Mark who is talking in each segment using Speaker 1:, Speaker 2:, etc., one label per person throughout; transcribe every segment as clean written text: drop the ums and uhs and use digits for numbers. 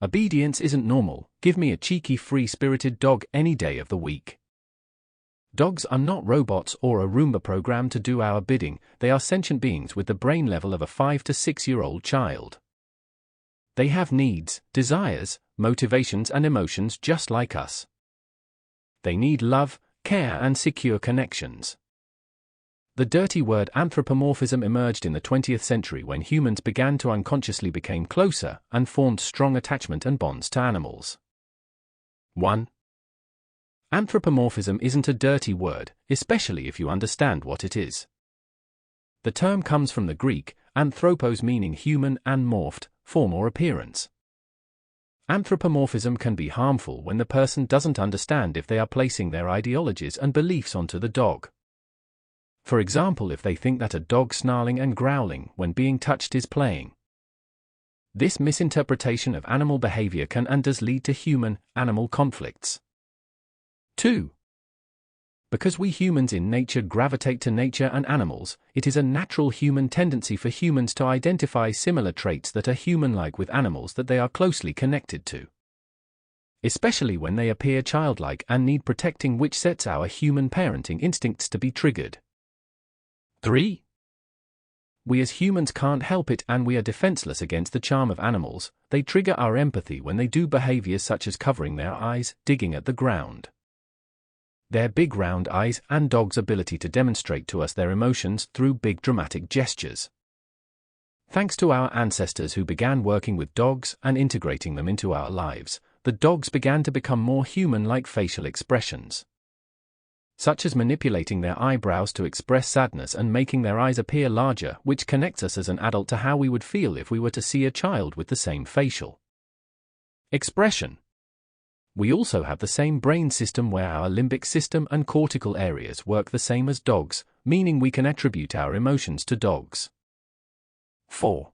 Speaker 1: Obedience isn't normal. Give me a cheeky, free-spirited dog any day of the week. Dogs are not robots or a Roomba programmed to do our bidding. They are sentient beings with the brain level of a 5 to 6-year-old child. They have needs, desires, motivations and emotions just like us. They need love, care and secure connections. The dirty word anthropomorphism emerged in the 20th century when humans began to unconsciously become closer and formed strong attachment and bonds to animals. 1. Anthropomorphism isn't a dirty word, especially if you understand what it is. The term comes from the Greek, anthropos meaning human and morphed, form or appearance. Anthropomorphism can be harmful when the person doesn't understand if they are placing their ideologies and beliefs onto the dog. For example, if they think that a dog snarling and growling when being touched is playing. This misinterpretation of animal behavior can and does lead to human-animal conflicts. 2. Because we humans in nature gravitate to nature and animals, it is a natural human tendency for humans to identify similar traits that are human-like with animals that they are closely connected to. Especially when they appear childlike and need protecting, which sets our human parenting instincts to be triggered. 3. We as humans can't help it and we are defenseless against the charm of animals. They trigger our empathy when they do behaviors such as covering their eyes, digging at the ground. Their big round eyes and dogs' ability to demonstrate to us their emotions through big dramatic gestures. Thanks to our ancestors who began working with dogs and integrating them into our lives, the dogs began to become more human-like facial expressions, such as manipulating their eyebrows to express sadness and making their eyes appear larger, which connects us as an adult to how we would feel if we were to see a child with the same facial expression. We also have the same brain system where our limbic system and cortical areas work the same as dogs, meaning we can attribute our emotions to dogs. 4.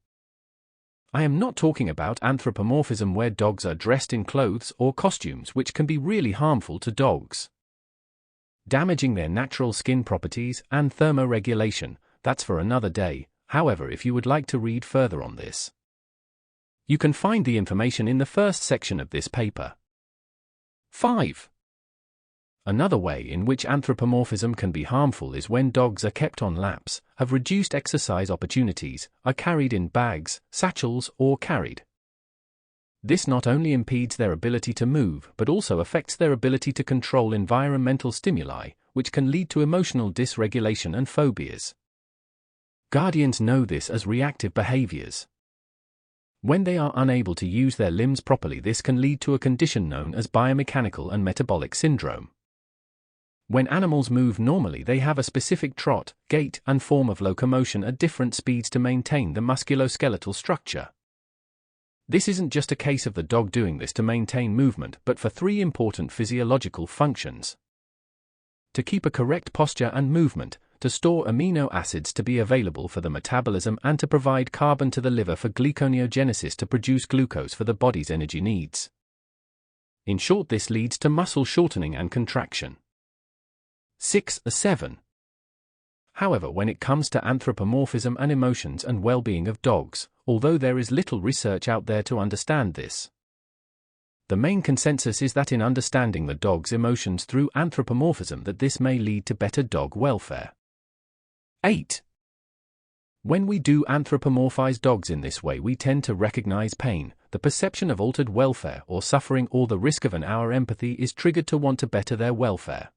Speaker 1: I am not talking about anthropomorphism where dogs are dressed in clothes or costumes, which can be really harmful to dogs, damaging their natural skin properties and thermoregulation. That's for another day. However, if you would like to read further on this, you can find the information in the first section of this paper. 5. Another way in which anthropomorphism can be harmful is when dogs are kept on laps, have reduced exercise opportunities, are carried in bags, satchels, or carried. This not only impedes their ability to move but also affects their ability to control environmental stimuli, which can lead to emotional dysregulation and phobias. Guardians know this as reactive behaviors. When they are unable to use their limbs properly, this can lead to a condition known as biomechanical and metabolic syndrome. When animals move normally, they have a specific trot, gait, and form of locomotion at different speeds to maintain the musculoskeletal structure. This isn't just a case of the dog doing this to maintain movement, but for 3 important physiological functions: to keep a correct posture and movement, to store amino acids to be available for the metabolism, and to provide carbon to the liver for gluconeogenesis to produce glucose for the body's energy needs. In short, this leads to muscle shortening and contraction. 7. However, when it comes to anthropomorphism and emotions and well-being of dogs, although there is little research out there to understand this, the main consensus is that in understanding the dog's emotions through anthropomorphism, that this may lead to better dog welfare. 8. When we do anthropomorphize dogs in this way, we tend to recognize pain, the perception of altered welfare or suffering, or the risk of our empathy is triggered to want to better their welfare.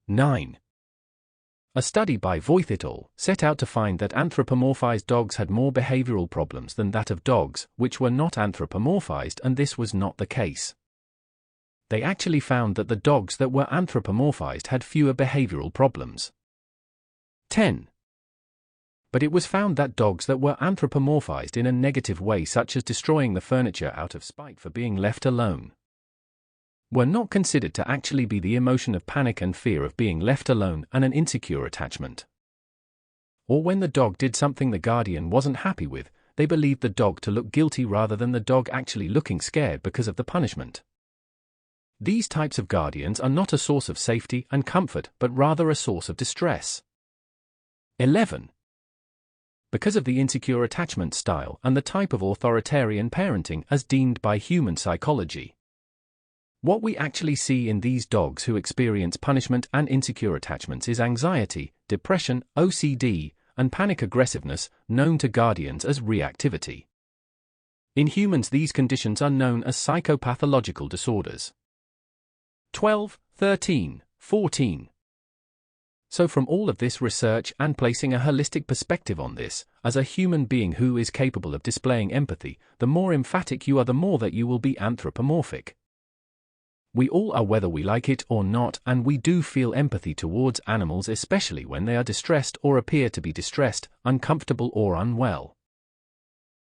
Speaker 1: 9. A study by Voith et al. Set out to find that anthropomorphized dogs had more behavioral problems than that of dogs which were not anthropomorphized, and this was not the case. They actually found that the dogs that were anthropomorphized had fewer behavioral problems. 10. But it was found that dogs that were anthropomorphized in a negative way, such as destroying the furniture out of spite for being left alone, were not considered to actually be the emotion of panic and fear of being left alone and an insecure attachment. Or when the dog did something the guardian wasn't happy with, they believed the dog to look guilty rather than the dog actually looking scared because of the punishment. These types of guardians are not a source of safety and comfort, but rather a source of distress. 11. because of the insecure attachment style and the type of authoritarian parenting as deemed by human psychology. What we actually see in these dogs who experience punishment and insecure attachments is anxiety, depression, OCD, and panic aggressiveness, known to guardians as reactivity. In humans, these conditions are known as psychopathological disorders. 12, 13, 14. So from all of this research and placing a holistic perspective on this, as a human being who is capable of displaying empathy, the more emphatic you are, the more that you will be anthropomorphic. We all are, whether we like it or not, and we do feel empathy towards animals, especially when they are distressed or appear to be distressed, uncomfortable or unwell.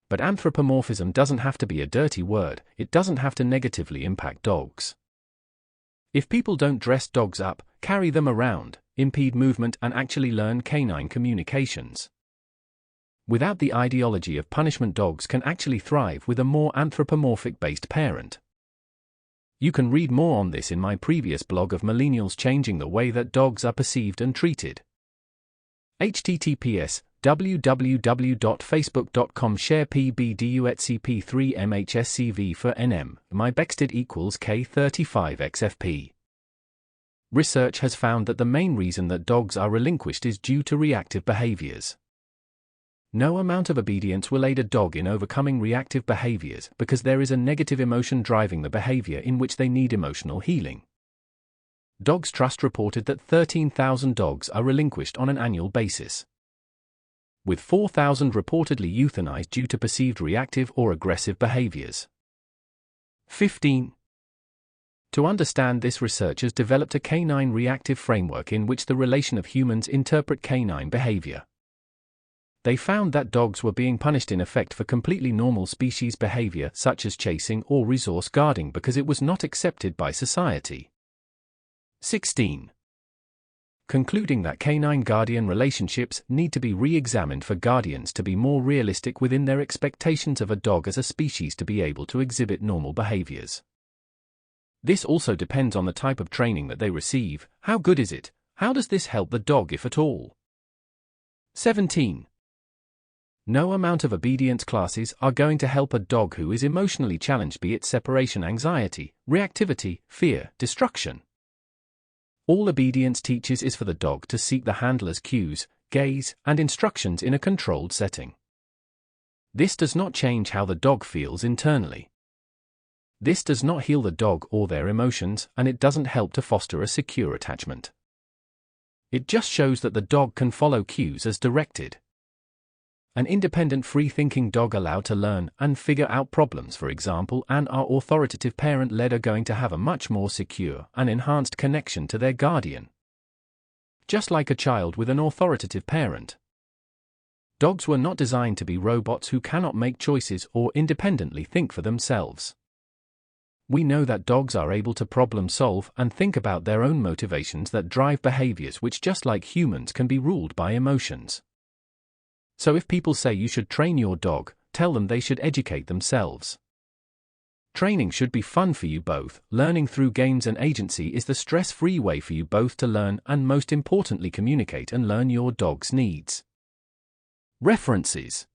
Speaker 1: But anthropomorphism doesn't have to be a dirty word, it doesn't have to negatively impact dogs. If people don't dress dogs up, carry them around, impede movement and actually learn canine communications. Without the ideology of punishment, dogs can actually thrive with a more anthropomorphic-based parent. You can read more on this in my previous blog of Millennials Changing the Way That Dogs Are Perceived and Treated. https://www.facebook.com/sharepbduetcp3mhscv for nm, my Bexted equals K35xfp. Research has found that the main reason that dogs are relinquished is due to reactive behaviors. No amount of obedience will aid a dog in overcoming reactive behaviors because there is a negative emotion driving the behavior in which they need emotional healing. Dogs Trust reported that 13,000 dogs are relinquished on an annual basis, with 4,000 reportedly euthanized due to perceived reactive or aggressive behaviors. 15. To understand this, researchers developed a canine reactive framework in which the relation of humans interpret canine behavior. They found that dogs were being punished in effect for completely normal species behavior such as chasing or resource guarding because it was not accepted by society. 16. Concluding that canine-guardian relationships need to be re-examined for guardians to be more realistic within their expectations of a dog as a species to be able to exhibit normal behaviors. This also depends on the type of training that they receive. How good is it? How does this help the dog, if at all? 17. No amount of obedience classes are going to help a dog who is emotionally challenged, be it separation anxiety, reactivity, fear, destruction. All obedience teaches is for the dog to seek the handler's cues, gaze, and instructions in a controlled setting. This does not change how the dog feels internally. This does not heal the dog or their emotions, and it doesn't help to foster a secure attachment. It just shows that the dog can follow cues as directed. An independent, free-thinking dog allowed to learn and figure out problems, for example, and our authoritative parent-led are going to have a much more secure and enhanced connection to their guardian. Just like a child with an authoritative parent. Dogs were not designed to be robots who cannot make choices or independently think for themselves. We know that dogs are able to problem solve and think about their own motivations that drive behaviors which, just like humans, can be ruled by emotions. So if people say you should train your dog, tell them they should educate themselves. Training should be fun for you both. Learning through games and agency is the stress-free way for you both to learn and, most importantly, communicate and learn your dog's needs. References: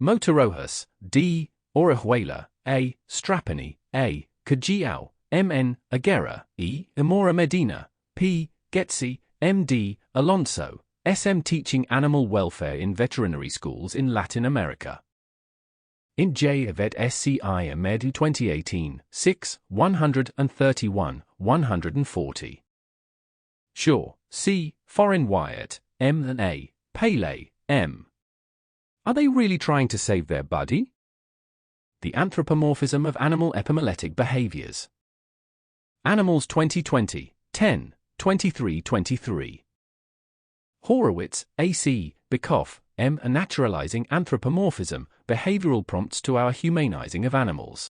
Speaker 1: Motorohas, D. Orihuela, A. Strapani, A. Kajiao, M.N. Aguera, E. Amora Medina, P. Getzi, M.D. Alonso, S.M. Teaching Animal Welfare in Veterinary Schools in Latin America. In J. Vet Sci. Med 2018, 6, 131, 140. Shaw, C. Foreign Wyatt, M. and A. Pele, M. Are they really trying to save their buddy? The Anthropomorphism of Animal Epimuletic Behaviors. Animals 2020, 10, 23-23. Horowitz, A.C., Bikoff, M. A Naturalizing Anthropomorphism, Behavioral Prompts to Our Humanizing of Animals.